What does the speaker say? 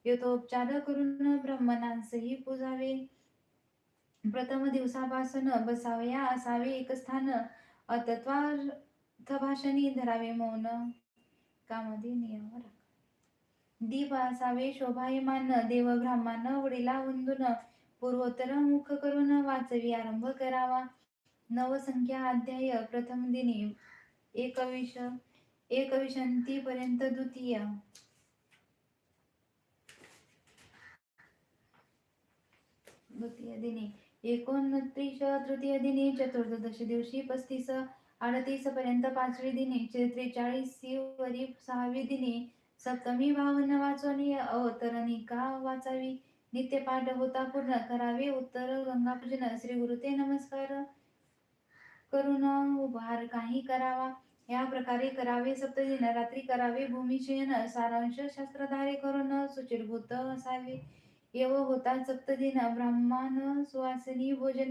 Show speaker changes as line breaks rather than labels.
यथोपचार करून ब्राह्मणांसही पूजावे. प्रथम दिवसापासून बसावया असावे एक स्थान, अतत्वार्थभाषणी धरावे मौन. कामध्ये नियम दीप असावे शोभायमान, देव ब्राह्मण वडिला वंदून, पूर्वोत्तर मुख करून वाचवी आरंभ करावा. नवसंख्या अध्याय प्रथम दिनी एकविशंती पर्यंत द्वितीय दिनी 29, तृतीय दिनी चतुर्दशी दिवशी 35, 38 पर्यंत पाचवी दिनी 43 वरी 6वी दिनी सप्तमी 52 वाचवणी अवतरणिका वाचावी. नित्यपाठ होता पूर्ण करावे. उत्तर गंगापूजन श्री गुरुते नमस्कार करून उपहार काही करावा. या प्रकारे करावे. सप्तदिन रात्री करावे भूमिशयन, सारांश शास्त्रधारे करून सुचिरभूत असावे. येव होता सप्तदिन ब्राह्मण सुवासिनी भोजन